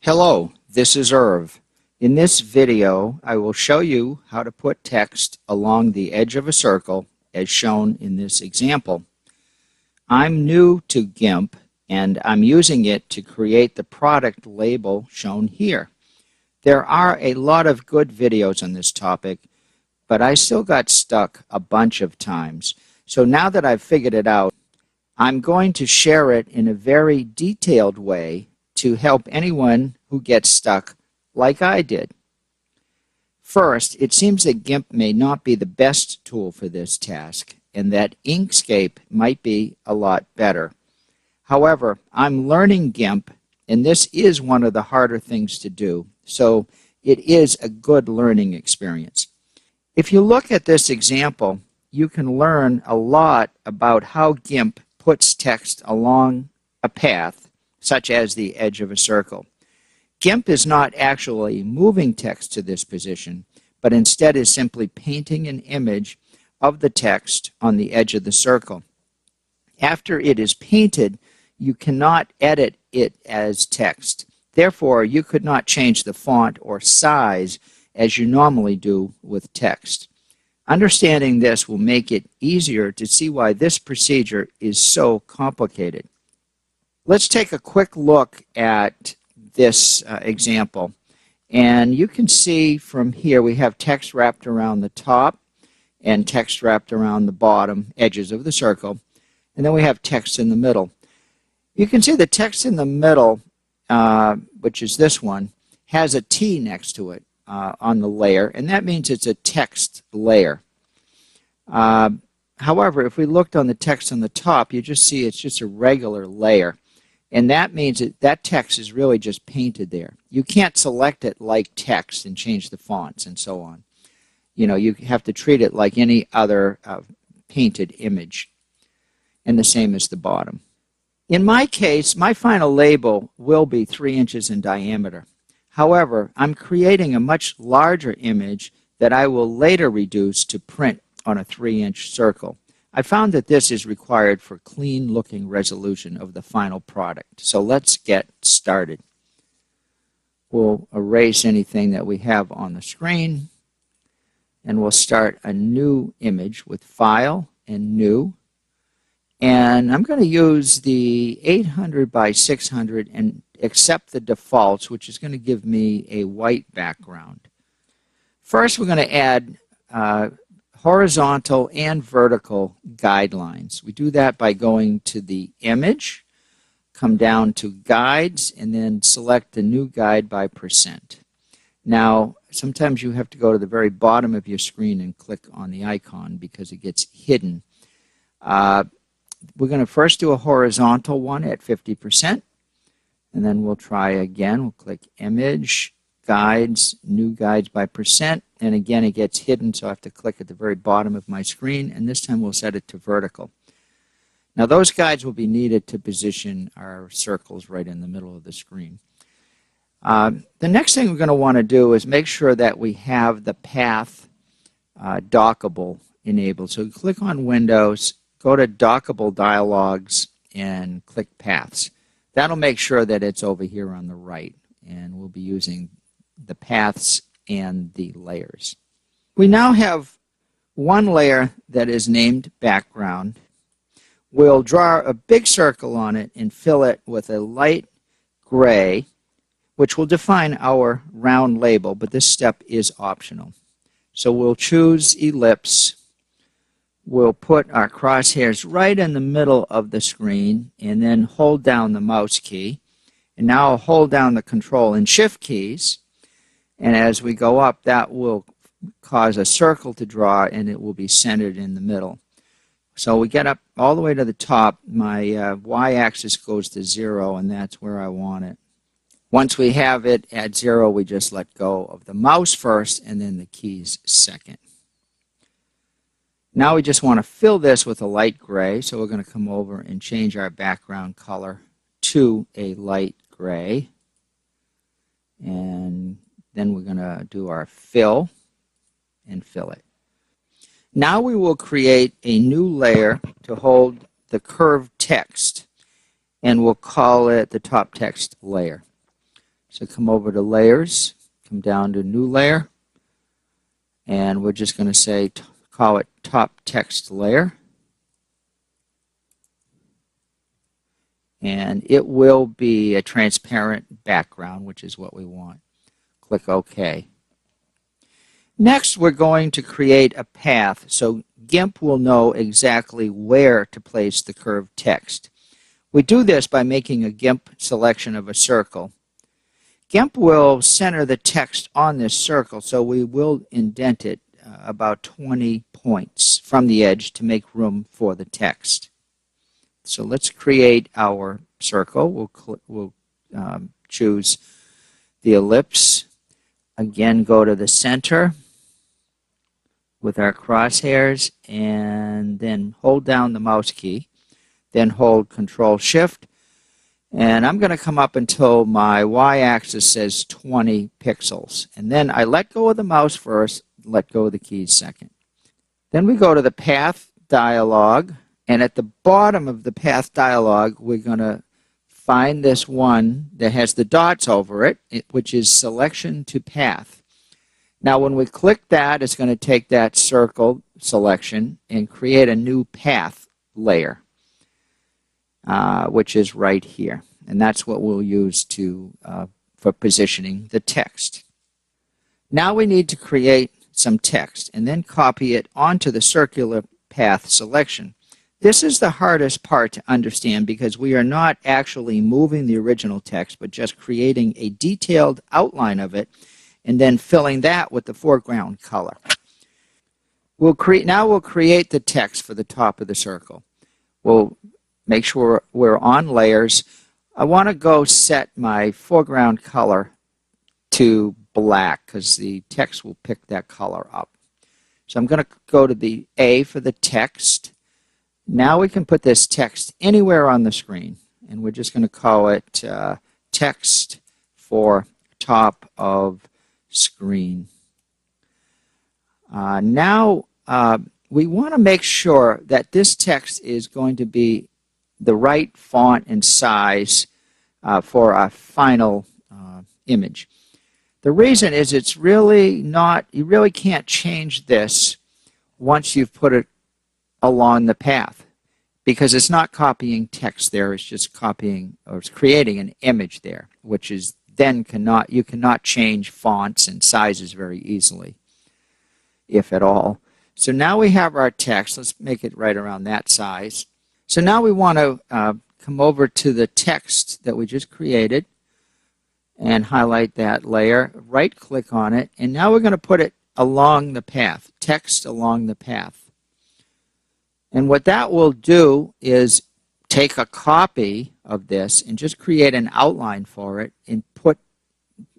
Hello, this is Irv. In this video, I will show you how to put text along the edge of a circle as shown in this example. I'm new to Gimp and I'm using it to create the product label shown here. There are a lot of good videos on this topic, but I still got stuck a bunch of times. So now that I've figured it out, I'm going to share it in a very detailed way to help anyone who gets stuck like I did. First, it seems that Gimp may not be the best tool for this task and that Inkscape might be a lot better. However, I'm learning Gimp and this is one of the harder things to do, so it is a good learning experience. If you look at this example, you can learn a lot about how Gimp puts text along a path such as the edge of a circle. Gimp is not actually moving text to this position, but instead is simply painting an image of the text on the edge of the circle. After it is painted, you cannot edit it as text. Therefore, you could not change the font or size as you normally do with text. Understanding this will make it easier to see why this procedure is so complicated. Let's take a quick look at this example. And you can see from here we have text wrapped around the top and text wrapped around the bottom edges of the circle. And then we have text in the middle. You can see the text in the middle, which is this one, has a T next to it on the layer, and that means it's a text layer. However, if we looked on the text on the top, you just see it's just a regular layer. And that means that text is really just painted there. You can't select it like text and change the fonts and so on. You know, you have to treat it like any other painted image. And the same as the bottom. In my case, my final label will be 3 inches in diameter. However, I'm creating a much larger image that I will later reduce to print on a 3-inch circle. I found that this is required for clean-looking resolution of the final product. So let's get started. We'll erase anything that we have on the screen, and we'll start a new image with File and New. And I'm going to use the 800 by 600 and accept the defaults, which is going to give me a white background. First, we're going to add horizontal and vertical guidelines. We do that by going to the image, come down to guides, and then select the new guide by %. Now, sometimes you have to go to the very bottom of your screen and click on the icon because it gets hidden. We're going to first do a horizontal one at 50%, and then we'll try again. We'll click Image, Guides, New Guides by %, and again it gets hidden, so I have to click at the very bottom of my screen, and this time we'll set it to vertical. Now those guides will be needed to position our circles right in the middle of the screen. The next thing we're going to want to do is make sure that we have the path dockable enabled. So click on Windows, go to Dockable Dialogues, and click Paths. That'll make sure that it's over here on the right, and we'll be using the paths and the layers. We now have one layer that is named Background. We'll draw a big circle on it and fill it with a light gray, which will define our round label, but this step is optional. So we'll choose Ellipse. We'll put our crosshairs right in the middle of the screen and then hold down the mouse key. And now I'll hold down the Control and Shift keys. And as we go up, that will cause a circle to draw and it will be centered in the middle. So we get up all the way to the top. My y-axis goes to 0, and that's where I want it. Once we have it at 0, we just let go of the mouse first and then the keys second. Now we just want to fill this with a light gray, so we're going to come over and change our background color to a light gray. And then we're going to do our fill and fill it. Now we will create a new layer to hold the curved text, and we'll call it the top text layer. So come over to Layers, come down to New Layer, and we're just going to say, call it Top Text Layer. And it will be a transparent background, which is what we want. Click OK. Next, we're going to create a path so Gimp will know exactly where to place the curved text. We do this by making a Gimp selection of a circle. Gimp will center the text on this circle, so we will indent it about 20 points from the edge to make room for the text. So let's create our circle. We'll choose the ellipse. Again, go to the center with our crosshairs, and then hold down the mouse key. Then hold Control-Shift. And I'm going to come up until my y-axis says 20 pixels. And then I let go of the mouse first, let go of the keys second. Then we go to the Path dialog. And at the bottom of the Path dialog, we're going to find this one that has the dots over it, which is Selection to Path. Now, when we click that, it's going to take that circle selection and create a new path layer, which is right here. And that's what we'll use for positioning the text. Now we need to create some text and then copy it onto the circular path selection. This is the hardest part to understand because we are not actually moving the original text, but just creating a detailed outline of it and then filling that with the foreground color. Now we'll create the text for the top of the circle. We'll make sure we're on Layers. I want to go set my foreground color to black because the text will pick that color up. So I'm going to go to the A for the text. Now we can put this text anywhere on the screen, and we're just going to call it text for top of screen. Now we want to make sure that this text is going to be the right font and size for our final image. The reason is it's really not, you really can't change this once you've put it along the path because it's not copying text there, it's just copying or it's creating an image there, which is then you cannot change fonts and sizes very easily, if at all. So now we have our text. Let's make it right around that size. So now we want to come over to the text that we just created and highlight that layer, right-click on it, and now we're going to put it along the path, text along the path. And what that will do is take a copy of this and just create an outline for it and put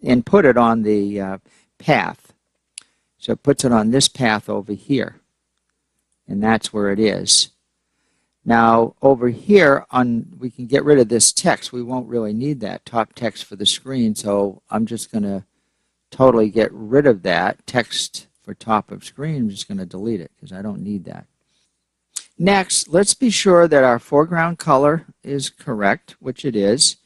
it on the path. So it puts it on this path over here, and that's where it is. Now over here, we can get rid of this text. We won't really need that top text for the screen, so I'm just going to totally get rid of that text for top of screen. I'm just going to delete it because I don't need that. Next, let's be sure that our foreground color is correct, which it is.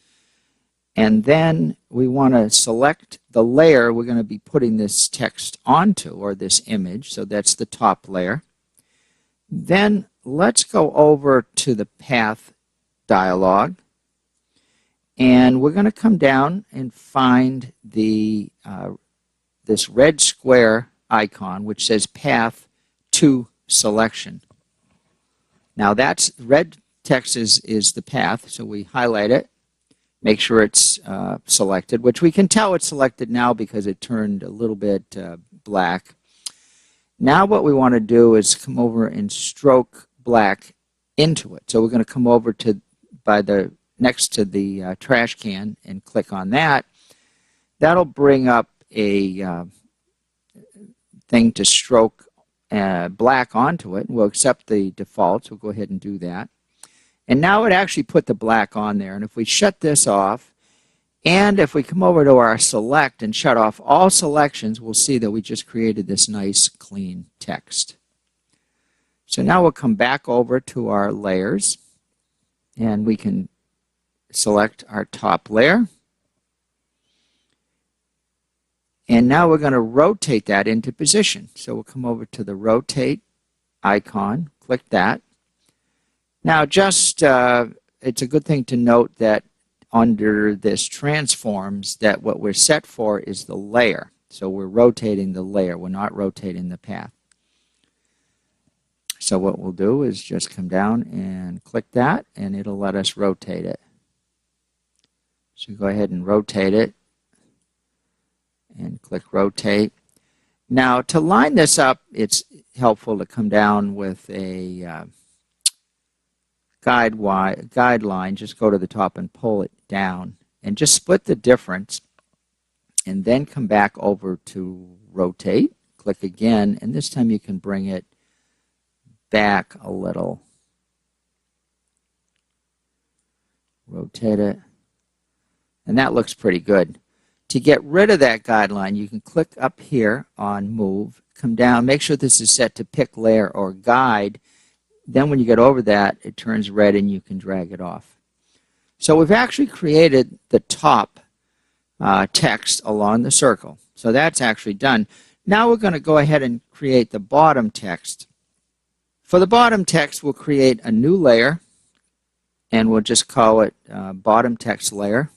And then we want to select the layer we're going to be putting this text onto, or this image. So that's the top layer. Then let's go over to the Path dialog. And we're going to come down and find this red square icon, which says Path to Selection. Now that's red text is the path, so we highlight it, make sure it's selected, which we can tell it's selected now because it turned a little bit black. Now what we want to do is come over and stroke black into it. So we're going to come over to next to the trash can and click on that. That'll bring up a thing to stroke black onto it, and we'll accept the defaults. We'll go ahead and do that. And now it actually put the black on there. And if we shut this off, and if we come over to our select and shut off all selections, we'll see that we just created this nice clean text. So now we'll come back over to our layers, and we can select our top layer. And now we're going to rotate that into position. So we'll come over to the rotate icon, click that. Now it's a good thing to note that under this transforms that what we're set for is the layer. So we're rotating the layer, we're not rotating the path. So what we'll do is just come down and click that, and it'll let us rotate it. So go ahead and rotate it, and click rotate. Now to line this up, it's helpful to come down with a guideline. Just go to the top and pull it down, and just split the difference, and then come back over to rotate. Click again, and this time you can bring it back a little. Rotate it, and that looks pretty good. To get rid of that guideline, you can click up here on Move, come down, make sure this is set to Pick Layer or Guide. Then when you get over that, it turns red and you can drag it off. So we've actually created the top text along the circle. So that's actually done. Now we're going to go ahead and create the bottom text. For the bottom text, we'll create a new layer, and we'll just call it bottom text layer.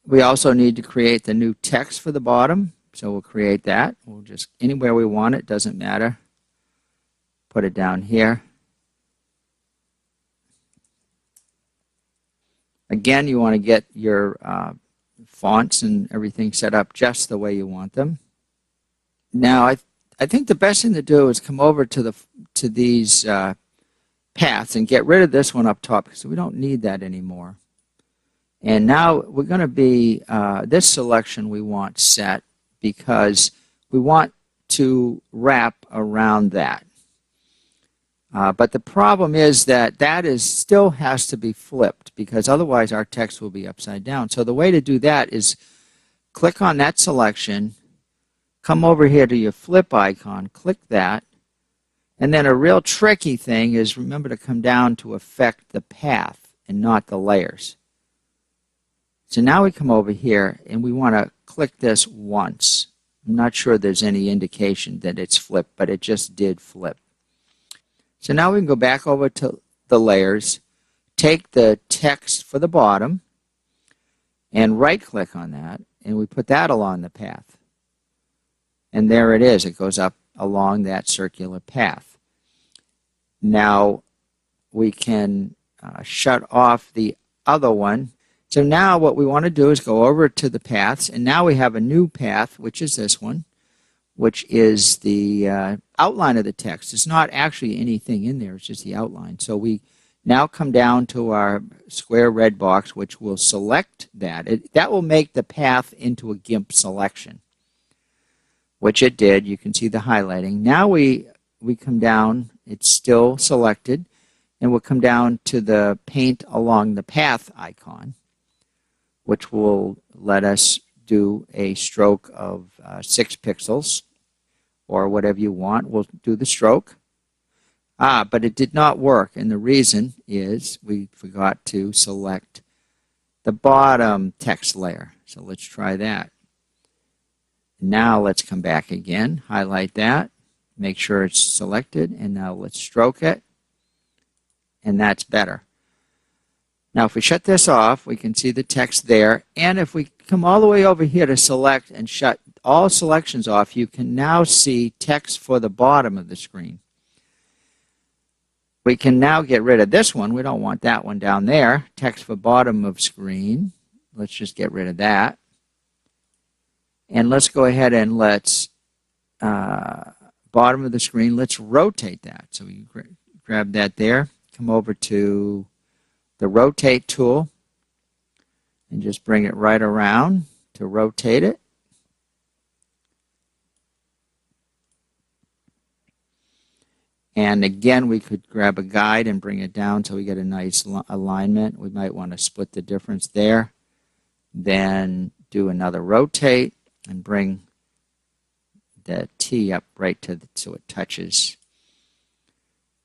We also need to create the new text for the bottom, so we'll create that. We'll just, anywhere we want it, doesn't matter. Put it down here. Again, you want to get your fonts and everything set up just the way you want them. Now, I think the best thing to do is come over to these paths and get rid of this one up top, because we don't need that anymore. And now we're going to be, this selection we want set because we want to wrap around that. But the problem is that still has to be flipped, because otherwise our text will be upside down. So the way to do that is click on that selection, come over here to your flip icon, click that, and then a real tricky thing is remember to come down to affect the path and not the layers. So now we come over here and we want to click this once. I'm not sure there's any indication that it's flipped, but it just did flip. So now we can go back over to the layers, take the text for the bottom, and right-click on that, and we put that along the path. And there it is. It goes up along that circular path. Now we can shut off the other one. So now what we want to do is go over to the paths, and now we have a new path, which is this one, which is the outline of the text. It's not actually anything in there, it's just the outline. So we now come down to our square red box, which will select that. That will make the path into a Gimp selection, which it did. You can see the highlighting. Now we come down, it's still selected, and we'll come down to the paint along the path icon, which will let us do a stroke of 6 pixels, or whatever you want. We'll do the stroke. But it did not work, and the reason is we forgot to select the bottom text layer. So let's try that. Now let's come back again, highlight that, make sure it's selected, and now let's stroke it, and that's better. Now if we shut this off, we can see the text there, and if we come all the way over here to select and shut all selections off, you can now see text for the bottom of the screen. We can now get rid of this one. We don't want that one down there. Text for bottom of screen. Let's just get rid of that. And let's go ahead and let's, bottom of the screen, let's rotate that. So we grab that there, come over to the rotate tool, and just bring it right around to rotate it. And again, we could grab a guide and bring it down so we get a nice alignment. We might want to split the difference there. Then do another rotate and bring the T up right to so it touches.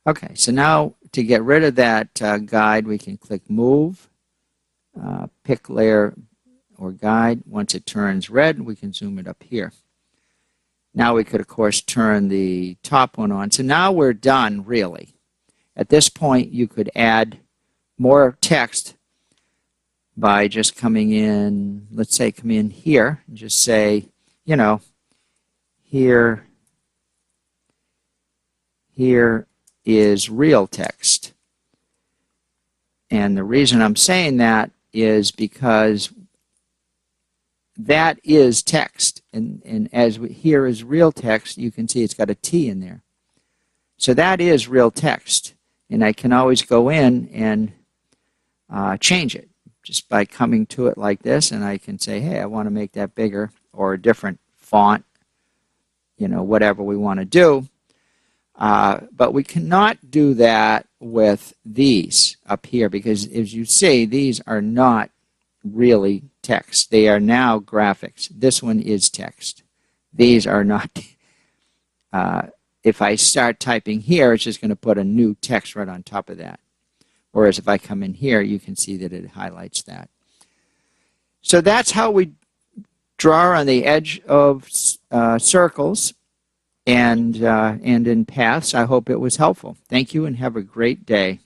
Okay, so now to get rid of that guide, we can click Move, Pick Layer or guide. Once it turns red, we can zoom it up here. Now we could, of course, turn the top one on. So now we're done, really. At this point, you could add more text by just coming in, let's say come in here, and just say, you know, here is real text. And the reason I'm saying that is because that is text. And as here is real text, you can see it's got a T in there. So that is real text. And I can always go in and change it just by coming to it like this. And I can say, hey, I want to make that bigger or a different font, you know, whatever we want to do. But we cannot do that with these up here because, as you see, these are not really text. They are now graphics. This one is text. These are not. If I start typing here, it's just going to put a new text right on top of that. Whereas if I come in here, you can see that it highlights that. So that's how we draw on the edge of circles and in paths. I hope it was helpful. Thank you and have a great day.